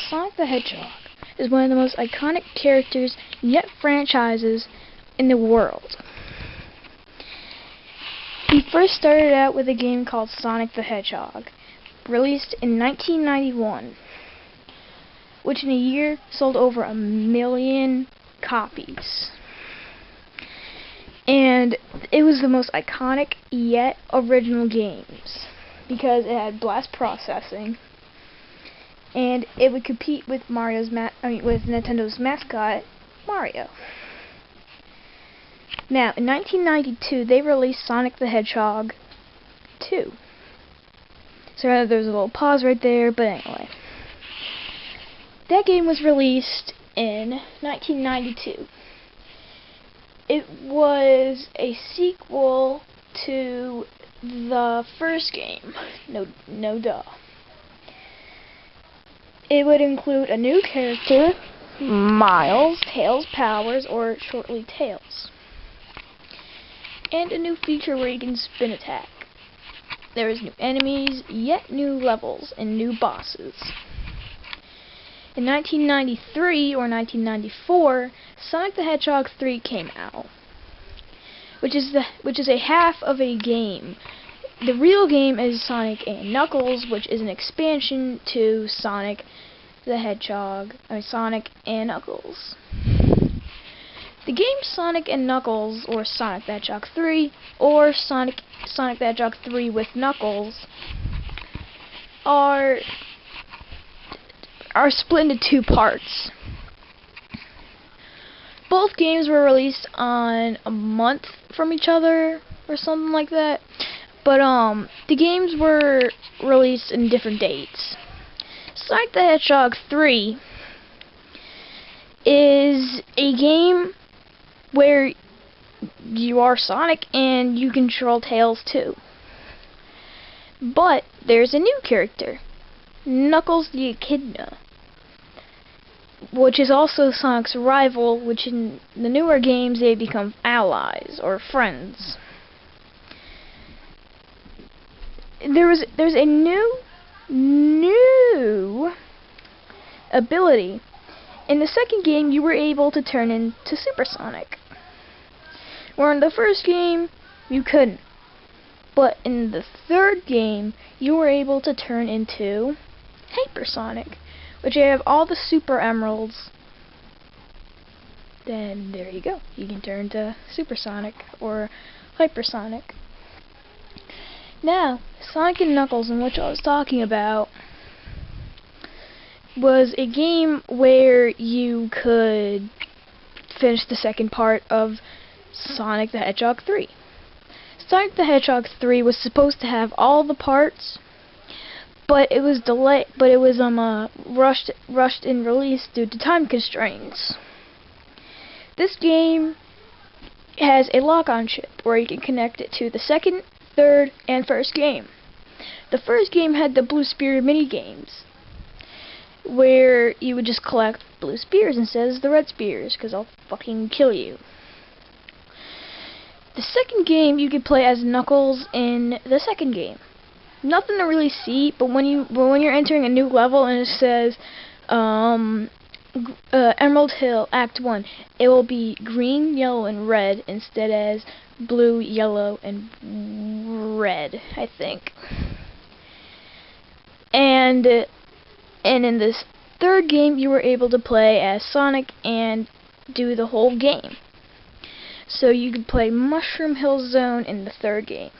Sonic the Hedgehog is one of the most iconic characters yet franchises in the world. He first started out with a game called Sonic the Hedgehog, released in 1991, which in a year sold over 1 million copies. And it was the most iconic yet original games because it had blast processing, and it would compete with with Nintendo's mascot, Mario. Now, in 1992, they released Sonic the Hedgehog 2. So there's a little pause right there, but anyway. That game was released in 1992. It was a sequel to the first game. No duh. It would include a new character, Miles, Tails Powers, or shortly Tails, and a new feature where you can spin attack. There is new enemies, yet new levels, and new bosses. In 1993 or 1994, Sonic the Hedgehog 3 came out, which is a half of a game. The real game is Sonic and Knuckles, which is an expansion to Sonic and Knuckles. The game Sonic and Knuckles, or Sonic the Hedgehog 3, or Sonic the Hedgehog 3 with Knuckles, are split into two parts. Both games were released on a month from each other, or something like that. But the games were released in different dates. Sonic the Hedgehog 3 is a game where you are Sonic and you control Tails too. But there's a new character, Knuckles the Echidna, which is also Sonic's rival, which in the newer games they become allies or friends. There's a new ability. In the second game, you were able to turn into Super Sonic, where in the first game you couldn't. But in the third game, you were able to turn into Hypersonic, which you have all the Super Emeralds. Then there you go. You can turn to Supersonic or Hypersonic. Now, Sonic and Knuckles, in which I was talking about, was a game where you could finish the second part of Sonic the Hedgehog 3. Sonic the Hedgehog 3 was supposed to have all the parts, but it was rushed in release due to time constraints. This game has a lock-on chip where you can connect it to the second, third, and first game. The first game had the Blue Spear mini-games, where you would just collect blue spears instead of the red spears, because I'll fucking kill you. The second game, you could play as Knuckles in the second game. Nothing to really see, but when you're entering a new level and it says Emerald Hill Act 1, it will be green, yellow, and red instead as blue, yellow, and red, I think. And in this third game, you were able to play as Sonic and do the whole game. So you could play Mushroom Hill Zone in the third game.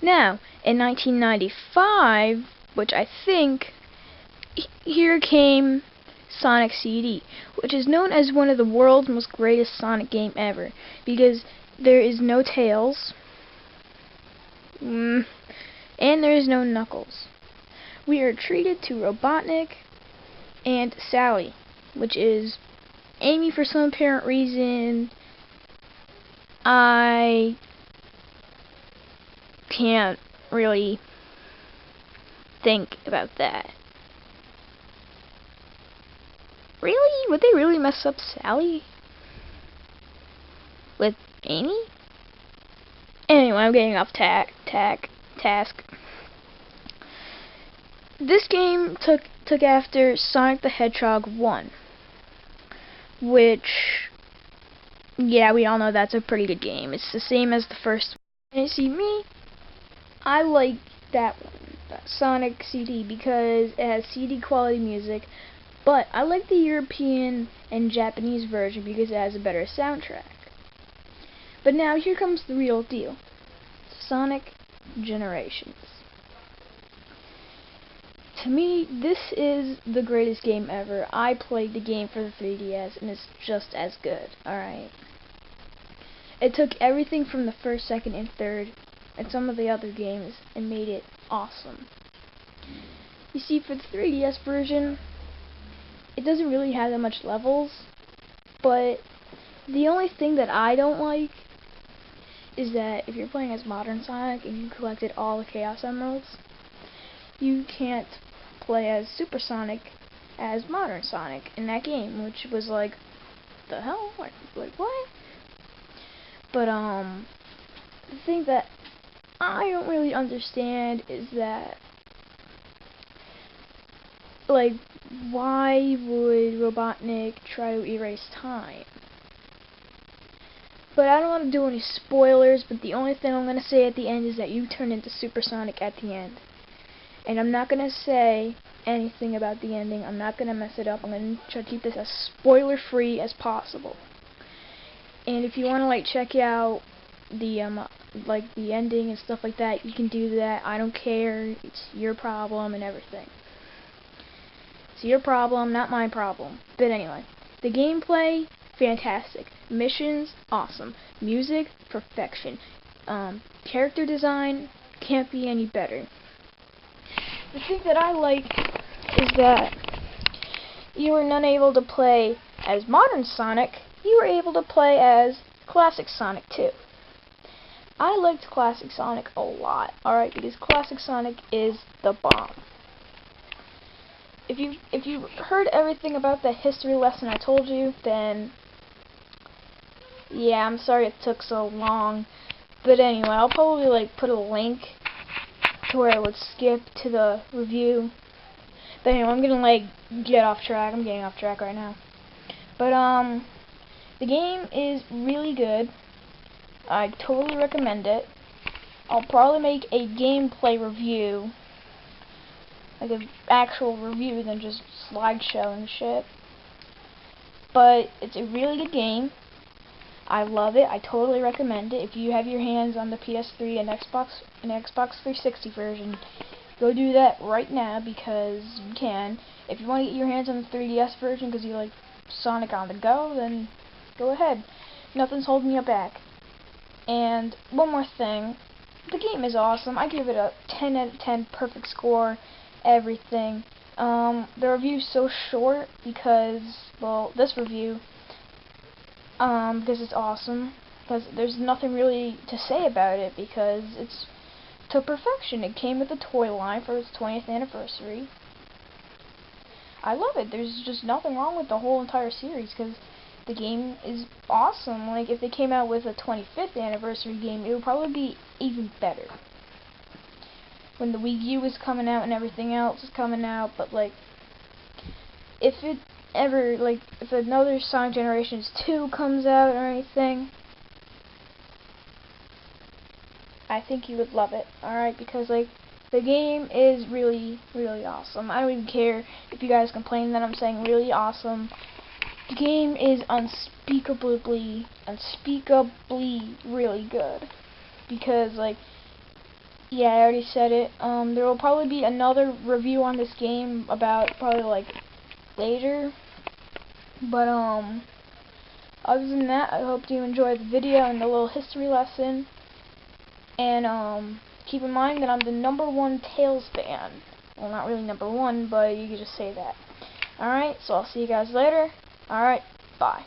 Now, in 1995, which I think, here came Sonic CD, which is known as one of the world's most greatest Sonic game ever, because there is no Tails, and there is no Knuckles. We are treated to Robotnik and Sally, which is Amy for some apparent reason. I can't really think about that. Really? Would they really mess up Sally with Amy? Anyway, I'm getting off task. This game took after Sonic the Hedgehog 1, which, yeah, we all know that's a pretty good game. It's the same as the first one. And you see, me, I like that one, that Sonic CD, because it has CD quality music, but I like the European and Japanese version because it has a better soundtrack. But now here comes the real deal. Sonic Generations. To me, this is the greatest game ever. I played the game for the 3DS and it's just as good, alright? It took everything from the first, second, and third and some of the other games and made it awesome. You see, for the 3DS version, it doesn't really have that much levels, but the only thing that I don't like is that if you're playing as Modern Sonic and you collected all the Chaos Emeralds, you can't play as Super Sonic as Modern Sonic in that game, which was like, the hell? Like what? But the thing that I don't really understand is that, like, why would Robotnik try to erase time? But I don't want to do any spoilers, but the only thing I'm going to say at the end is that you turn into Super Sonic at the end. And I'm not going to say anything about the ending. I'm not going to mess it up. I'm going to try to keep this as spoiler-free as possible. And if you want to, like, check out the, like, the ending and stuff like that, you can do that. I don't care. It's your problem and everything. It's your problem, not my problem. But anyway, the gameplay, fantastic. Missions, awesome. Music, perfection. Character design, can't be any better. The thing that I like is that you were not able to play as Modern Sonic, you were able to play as Classic Sonic too. I liked Classic Sonic a lot, alright, because Classic Sonic is the bomb. If you heard everything about the history lesson I told you, then yeah, I'm sorry it took so long. But anyway, I'll probably like put a link to where it would skip to the review. But anyway, I'm gonna like get off track. I'm getting off track right now. But the game is really good. I totally recommend it. I'll probably make a gameplay review, like an actual review than just slideshow and shit. But it's a really good game. I love it. I totally recommend it. If you have your hands on the PS3 and Xbox 360 version, go do that right now because you can. If you want to get your hands on the 3DS version because you like Sonic on the go, then go ahead. Nothing's holding you back. And one more thing, the game is awesome. I give it a 10 out of 10 perfect score, everything. The review's so short because, well, this review, because it's awesome, because there's nothing really to say about it because it's to perfection. It came with a toy line for its 20th anniversary. I love it. There's just nothing wrong with the whole entire series because the game is awesome. Like, if they came out with a 25th anniversary game, it would probably be even better. When the Wii U was coming out and everything else was coming out, but like, if it ever, like, if another Sonic Generations 2 comes out or anything, I think you would love it, alright, because, like, the game is really, really awesome. I don't even care if you guys complain that I'm saying really awesome. The game is unspeakably really good. Because, like, yeah, I already said it. There will probably be another review on this game about probably, like, later. But, other than that, I hope you enjoyed the video and the little history lesson. And, keep in mind that I'm the #1 Tails fan. Well, not really #1, but you could just say that. Alright, so I'll see you guys later. Alright, bye.